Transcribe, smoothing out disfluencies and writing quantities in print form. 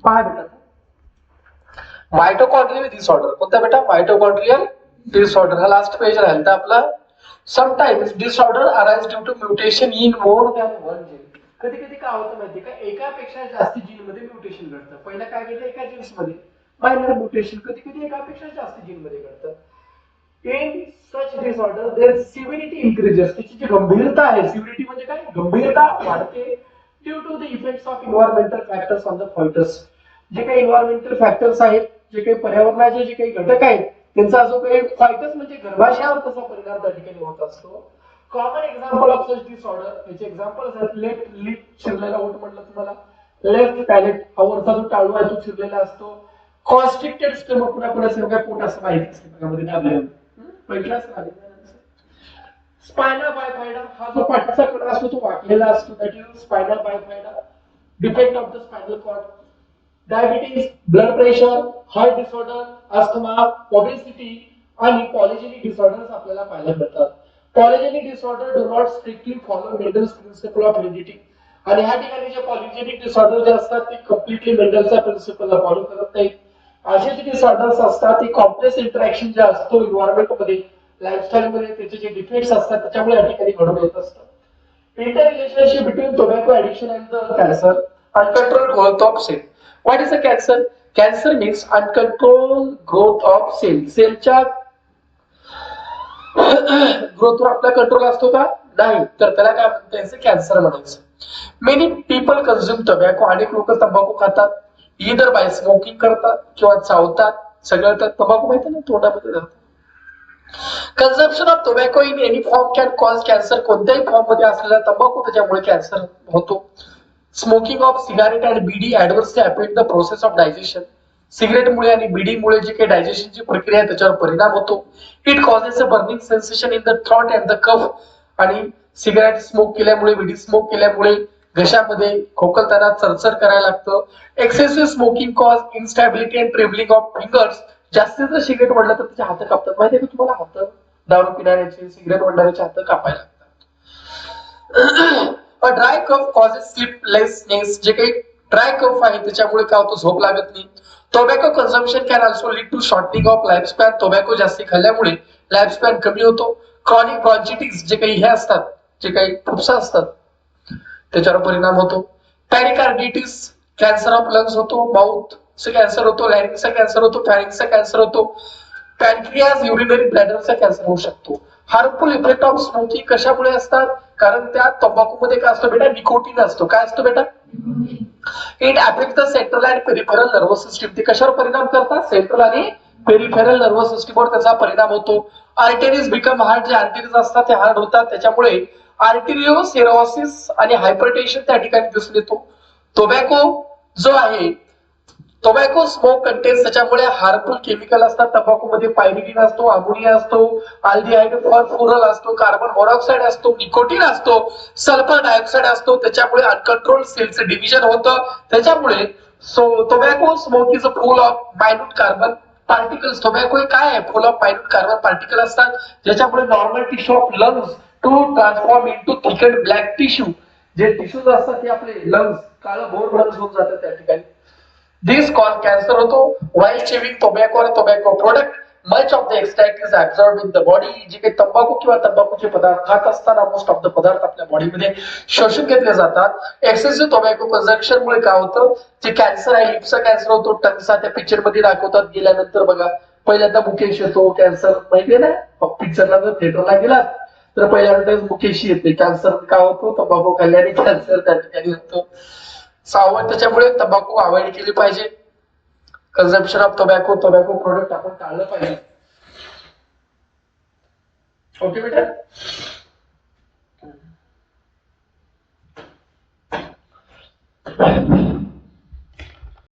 पहा बेटा, mitochondrial disorder कोणता बेटा? माइटोकॉन्ड्रियल डिसऑर्डर हा लास्ट पेज राहील तर आपला. Sometimes disorder arise due to mutation in more than one gene. कधी कधी काय होतं माहिती का, एकापेक्षा जास्त जीन मध्ये म्युटेशन घडतं. पहिला काय घडलं एका जीन्स मध्ये मायनर म्युटेशन, कधी कधी एकापेक्षा जास्त जीन मध्ये घडतं. In such disorder their severity increases. त्याची जी गंभीरता आहे, सिव्हिरिटी म्हणजे काय, गंभीरता वाढते due to the effects of environmental factors on the foetus. जे काही एन्व्हायरमेंटल फॅक्टर्स आहेत, जे काही पर्यावरणाचे जे काही घटक आहेत, त्यांचा जो काही फायटस म्हणजे गर्भाशयावर कसा परिणाम त्या ठिकाणी होत असतो. Common example of such disorder, याचे एक्झाम्पल्स आहेत. लेफ्ट लिप चिरलेला होत म्हटलं तुम्हाला, लेफ्ट पॅलेट हा वरचा जो टाळू आहे तो चिरलेला असतो. कॉन्स्ट्रिक्टेड स्टमक, पुन्हा पुन्हा सर्व काय पोट असं माहिती असते बघामध्ये दाबलेलं, पहिलाच राहिलेला. स्पायनल बायफायडा हा जो पाठीचा कडा असतो तो वाकलेला असतो, that is spinal bifida. Defect of the spinal cord. Diabetes, blood pressure, heart disorder, asthma, obesity आणि पॉलिजेनिक डिसऑर्डर्स आपल्याला पाहायला मिळतात. Polygenic disorder do not strictly follow Mendel's principle of heredity. आणि ह्या ठिकाणी जे पॉलिजेनिक डिसऑर्डर जे असतात ते कम्प्लिटली मेंडलचा प्रिन्सिपलला फॉलो करत नाहीत. असे जे डिसऑर्डर्स असतात ते कॉम्प्लेक्स इंटरॅक्शन जे असतो एन्व्हायरमेंट मध्ये, लाईफस्टाईल मध्ये, त्याचे जे डिफेक्ट्स असतात त्याच्यामुळे या ठिकाणी घडून येत असतात. Interrelationship between tobacco addiction and the cancer. Uncontrolled growth of cell. What is a cancer? Cancer means uncontrolled growth of cell. सेलच्या ग्रोथवर आपला कंट्रोल असतो का? नाही. तर त्याला काय म्हणतात? कॅन्सर म्हणायचं. Many people consume tobacco. अनेक लोक तंबाखू खातात. इदर बाय स्मोकिंग करतात किंवा चावतात. सगळं तर तंबाखू माहिती ना तोंडामध्ये जातं. Consumption of tobacco in any form can cause cancer. कोणत्याही फॉर्म मध्ये असलेला तंबाखू त्याच्यामुळे कॅन्सर होतो. Smoking of cigarette and bidi adversely affect the process of digestion. सिगरेटमुळे आणि बीडीमुळे जे काही डायजेशनची प्रक्रिया आहे त्याच्यावर परिणाम होतो. It causes a burning sensation in the throat and the cough. आणि सिगरेट स्मोक केल्यामुळे, बीडी स्मोक केल्यामुळे घशामध्ये खोकलताना चरचर करायला लागतं. Excessive smoking cause instability and trembling of fingers. जास्तीत जर सिगरेट ओढलं तर त्याचे हात कापतात. माहिती आहे का तुम्हाला? हात दारू पिणाऱ्याचे, सिगरेट ओढणाऱ्याचे हात कापायला लागतात. ड्राय कफ कॉजेस स्लीपलेसनेस. जे काही ड्राय कफ आहे त्याच्यामुळे काय होतं? झोप लागत नाही. Tobacco consumption can also lead to shortening of life span. Tobacco जास्त खाल्ल्यामुळे लाईफ स्पॅन कमी होतो. क्रॉनिक ब्रॉन्चिटिस जे काही हे असतात, जे काही फुफ्सा असतात त्याच्यावर परिणाम होतो. पॅरिकार्डिटिस, कॅन्सर ऑफ लंग्स होतो. माउथचा कॅन्सर होतो. लॅरिंगचा कॅन्सर होतो. फॅरिंगचा कॅन्सर होतो. पॅनक्रियाज, युरिनरी ब्लॅडरचा कॅन्सर होऊ शकतो. हार्मफुल इफेक्ट ऑफ स्मोकिंग कशामुळे असतात? कारण त्या तंबाखूमध्ये काय असतो बेटा? निकोटीन असतो. काय असतो बेटा? It affect the central and peripheral nervous system. ते कशावर परिणाम करतात? सेंट्रल आणि पेरिफेरल नर्वस सिस्टीमवर त्याचा परिणाम होतो. Arteries become hard. जे आर्टरीज असतात ते हार्ड होतात. त्याच्यामुळे आर्टिरिओसेरोसिस आणि हायपरटेन्शन त्या ठिकाणी दिसून येतो. टोबॅको जो आहे, टोबॅको स्मोक कंटेन्स, त्याच्यामुळे हार्मफुल केमिकल असतात. तंबाखूमध्ये पायरिडिन असतो, अमोनिया असतो, अल्डिहाइड फॉस्फोरल असतो, कार्बन मोनॉक्साईड असतो, निकोटीन असतो, सल्फर डायऑक्साईड असतो. त्याच्यामुळे अनकंट्रोल सेलचं डिव्हिजन होतं. त्याच्यामुळे tobacco smoke is a full of minute carbon particles. Tobacco काय आहे? Full of minute carbon particle असतात, ज्याच्यामुळे normal tissue of lungs to transform into thickened black tissue. जे टिश्यूज असतात ते आपले लंग्स, काळं भोर लंग्स होऊन जातात त्या ठिकाणी. दिस कॉज कॅन्सर होतो. व्हाईल चेविंग टोबॅको और tobacco product, much of the extract is absorbed in the body. जे काही तंबाखू किंवा तंबाखूचे पदार्थ खात असताना मोस्ट ऑफ द पदार्थ आपल्या बॉडीमध्ये शोषून घेतले जातात. एक्सेसिव्ह टोबॅको कन्झम्पशन मुळे काय होतं? जे कॅन्सर आहे, लिप्सचा कॅन्सर होतो, टंगचा, त्या पिक्चर मध्ये दाखवतात. गेल्यानंतर बघा पहिल्यांदा मुकेश येतो. कॅन्सर माहितीये ना? पिक्चरला जर थिएटरला गेला तर पहिल्यांदा मुकेशी येते. कॅन्सर काय होतो? तंबाखू खाल्ल्याने कॅन्सर त्या ठिकाणी होतो. त्याच्यामुळे तंबाखू अवॉइड केली पाहिजे. कन्झम्पशन ऑफ टोबॅको प्रोडक्ट आपण टाळलं पाहिजे. ओके बेटा.